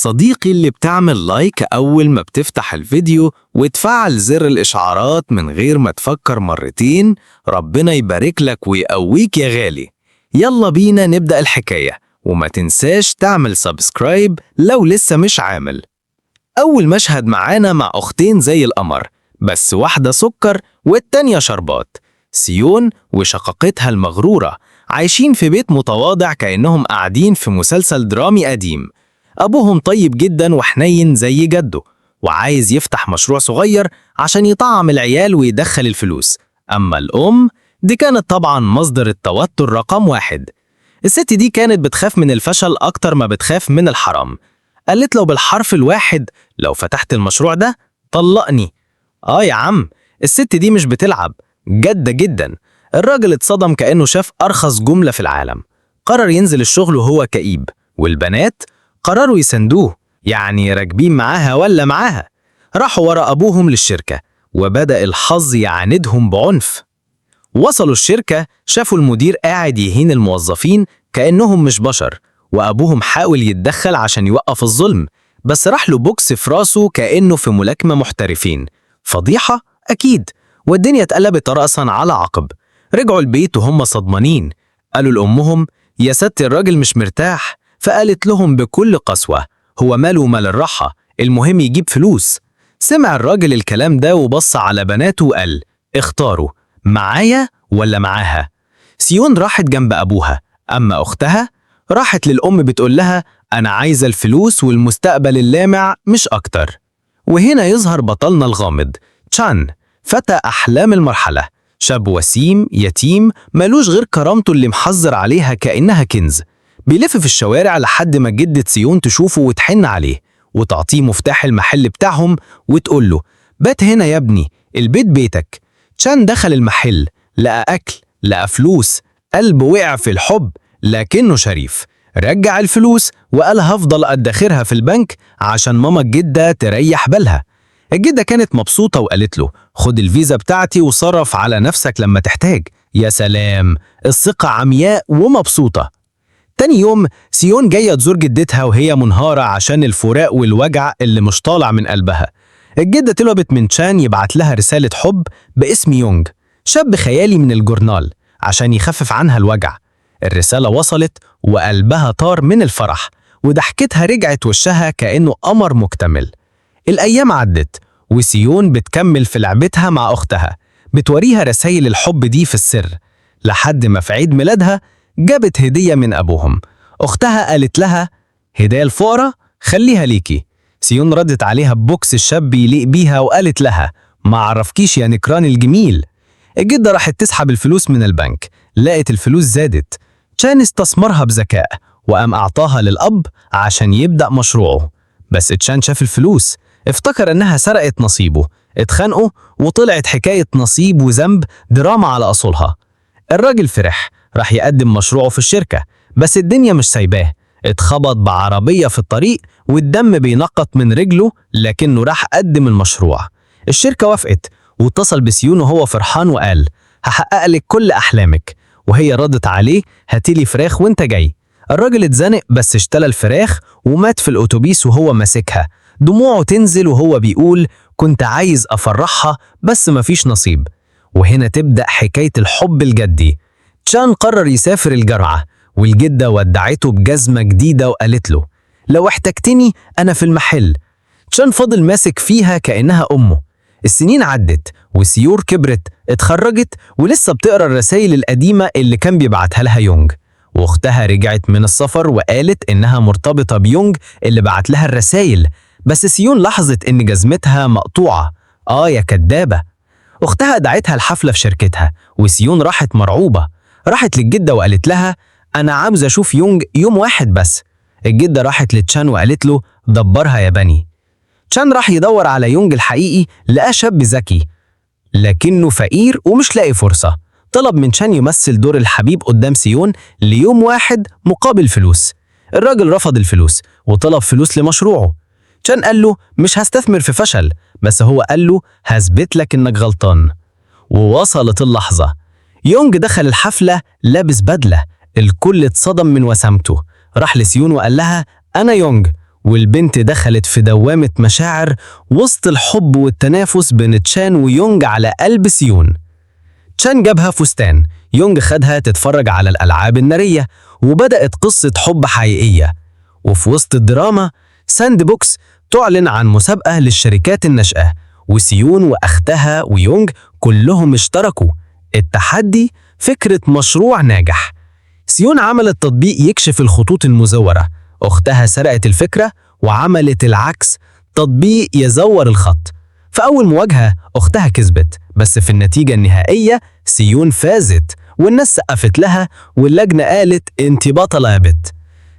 صديقي اللي بتعمل لايك أول ما بتفتح الفيديو وتفعل زر الإشعارات من غير ما تفكر مرتين، ربنا يبارك لك ويقويك يا غالي. يلا بينا نبدأ الحكاية، وما تنساش تعمل سبسكرايب لو لسه مش عامل. أول مشهد معانا مع أختين زي القمر، بس واحدة سكر والتانية شربات. سيون وشقيقتها المغرورة عايشين في بيت متواضع كأنهم قاعدين في مسلسل درامي قديم. أبوهم طيب جدا وحنين زي جده، وعايز يفتح مشروع صغير عشان يطعم العيال ويدخل الفلوس. أما الأم دي كانت طبعا مصدر التوتر رقم واحد. الست دي كانت بتخاف من الفشل أكتر ما بتخاف من الحرام. قالت له بالحرف الواحد: لو فتحت المشروع ده طلقني. يا عم، الست دي مش بتلعب، جادة جدا. الراجل اتصدم كأنه شاف أرخص جملة في العالم. قرر ينزل الشغل وهو كئيب، والبنات قرروا يسندوه، يعني راكبين معاها ولا معاها. راحوا ورا أبوهم للشركة، وبدأ الحظ يعاندهم بعنف. وصلوا الشركة، شافوا المدير قاعد يهين الموظفين كأنهم مش بشر، وأبوهم حاول يتدخل عشان يوقف الظلم، بس راح له بوكس في راسه كأنه في ملاكمة محترفين. فضيحة أكيد، والدنيا اتقلبت رأسا على عقب. رجعوا البيت وهم صدمانين. قالوا لأمهم: يا ست الراجل مش مرتاح. فقالت لهم بكل قسوة: هو ماله مال الراحة، المهم يجيب فلوس. سمع الراجل الكلام ده وبص على بناته وقال: اختاروا، معايا ولا معاها. سيون راحت جنب أبوها، أما أختها راحت للأم بتقول لها: أنا عايزة الفلوس والمستقبل اللامع مش أكتر. وهنا يظهر بطلنا الغامض، تشان، فتى أحلام المرحلة. شاب وسيم يتيم ملوش غير كرامته اللي محذر عليها كأنها كنز. بيلف في الشوارع لحد ما جدة سيون تشوفه وتحن عليه، وتعطيه مفتاح المحل بتاعهم وتقول له: بات هنا يا ابني، البيت بيتك. تشان دخل المحل، لقى أكل، لقى فلوس، قلبه وقع في الحب، لكنه شريف. رجع الفلوس وقال: هفضل أدخرها في البنك عشان ماما الجدة تريح بالها. الجدة كانت مبسوطة وقالت له: خد الفيزا بتاعتي وصرف على نفسك لما تحتاج. يا سلام، الثقة عمياء ومبسوطة. تاني يوم سيون جاية تزور جدتها وهي منهارة عشان الفراق والوجع اللي مش طالع من قلبها. الجدة طلبت من تشان يبعت لها رسالة حب باسم يونج، شاب خيالي من الجورنال، عشان يخفف عنها الوجع. الرسالة وصلت وقلبها طار من الفرح، وضحكتها رجعت وشها كأنه قمر مكتمل. الأيام عدت، وسيون بتكمل في لعبتها مع أختها، بتوريها رسائل الحب دي في السر، لحد ما في عيد ميلادها جابت هدية من أبوهم. أختها قالت لها: هدايا الفقرة خليها ليكي. سيون ردت عليها ببوكس الشاب يليق بيها وقالت لها: ما عرفكيش يا نكران الجميل. الجدة راحت تسحب الفلوس من البنك، لقت الفلوس زادت. تشان استثمرها بذكاء وقام أعطاها للأب عشان يبدأ مشروعه. بس تشان شاف الفلوس، افتكر انها سرقت نصيبه. اتخانقوا وطلعت حكاية نصيب وذنب دراما على أصولها. الراجل فرح، راح يقدم مشروعه في الشركة، بس الدنيا مش سايباه. اتخبط بعربية في الطريق والدم بينقط من رجله، لكنه راح قدم المشروع. الشركة وافقت، واتصل بسيون وهو فرحان وقال: هحقق لك كل أحلامك. وهي ردت عليه: هاتيلي فراخ وانت جاي. الراجل اتزنق بس اشترى الفراخ ومات في الأتوبيس وهو ماسكها، دموعه تنزل وهو بيقول: كنت عايز أفرحها بس مفيش نصيب. وهنا تبدأ حكاية الحب الجدي. تشان قرر يسافر الجرعة، والجدة ودعته بجزمة جديدة وقالت له: لو احتجتني أنا في المحل. تشان فضل ماسك فيها كأنها أمه. السنين عدت وسيور كبرت، اتخرجت ولسه بتقرأ الرسائل القديمة اللي كان بيبعتها لها يونج. واختها رجعت من السفر وقالت إنها مرتبطة بيونج اللي بعت لها الرسائل، بس سيون لاحظت إن جزمتها مقطوعة. يا كدابة. أختها دعتها الحفلة في شركتها، وسيون راحت مرعوبة. راحت للجدة وقالت لها: أنا عاوز أشوف يونج يوم واحد بس. الجدة راحت لتشان وقالت له: دبرها يا بني. تشان راح يدور على يونج الحقيقي، لقى شاب ذكي لكنه فقير ومش لاقي فرصة. طلب من تشان يمثل دور الحبيب قدام سيون ليوم واحد مقابل فلوس. الراجل رفض الفلوس وطلب فلوس لمشروعه. تشان قال له: مش هستثمر في فشل، بس هو قال له: هثبت لك إنك غلطان. ووصلت اللحظة. يونج دخل الحفلة لابس بدلة، الكل اتصدم من وسامته. راح لسيون وقال لها: أنا يونج، والبنت دخلت في دوامة مشاعر وسط الحب والتنافس بين تشان ويونج على قلب سيون. تشان جابها فستان، يونج خدها تتفرج على الألعاب النارية، وبدأت قصة حب حقيقية. وفي وسط الدراما ساند بوكس تعلن عن مسابقة للشركات الناشئة، وسيون وأختها ويونج كلهم اشتركوا. التحدي فكرة مشروع ناجح. سيون عملت تطبيق يكشف الخطوط المزورة، أختها سرقت الفكرة وعملت العكس، تطبيق يزور الخط. في أول مواجهة أختها كسبت، بس في النتيجة النهائية سيون فازت، والناس سقفت لها واللجنة قالت انت بطلة يا بت.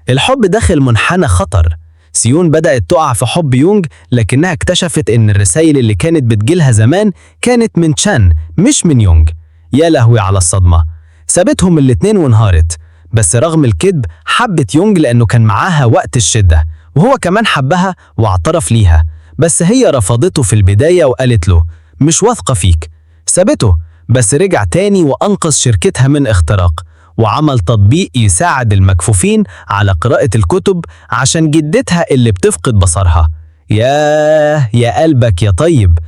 الحب داخل منحنى خطر. سيون بدأت تقع في حب يونج، لكنها اكتشفت ان الرسائل اللي كانت بتجيلها زمان كانت من تشان مش من يونج. يا لهوي على الصدمة، سابتهم الاتنين وانهارت. بس رغم الكذب حبت يونج لأنه كان معاها وقت الشدة، وهو كمان حبها واعترف ليها، بس هي رفضته في البداية وقالت له مش واثقة فيك. سابته، بس رجع تاني وأنقذ شركتها من اختراق، وعمل تطبيق يساعد المكفوفين على قراءة الكتب عشان جدتها اللي بتفقد بصرها. يا قلبك يا طيب.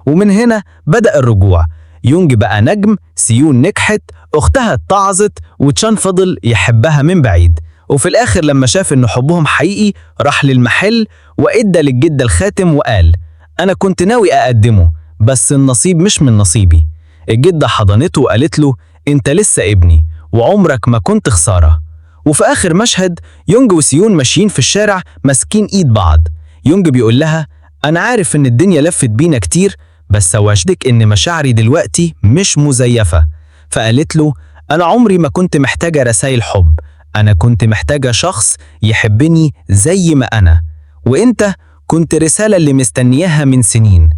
ومن هنا بدأ الرجوع. يونج بقى نجم، سيون نجحت، أختها اتعظت، وتشان فضل يحبها من بعيد. وفي الآخر لما شاف إن حبهم حقيقي راح للمحل وإدى للجدة الخاتم وقال أنا كنت ناوي أقدمه، بس النصيب مش من نصيبي. الجدة حضنته وقالت له أنت لسه ابني وعمرك ما كنت خسارة. وفي آخر مشهد يونج وسيون ماشيين في الشارع ماسكين إيد بعض. يونج بيقول لها أنا عارف إن الدنيا لفت بينا كتير، بس أوعدك إن مشاعري دلوقتي مش مزيفة. فقالت له أنا عمري ما كنت محتاجة رسائل حب، أنا كنت محتاجة شخص يحبني زي ما أنا، وإنت كنت رسالة اللي مستنياها من سنين.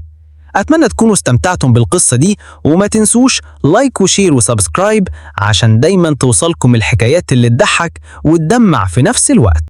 أتمنى تكونوا استمتعتم بالقصة دي، وما تنسوش لايك وشير وسبسكرايب عشان دايما توصلكم الحكايات اللي تضحك وتدمع في نفس الوقت.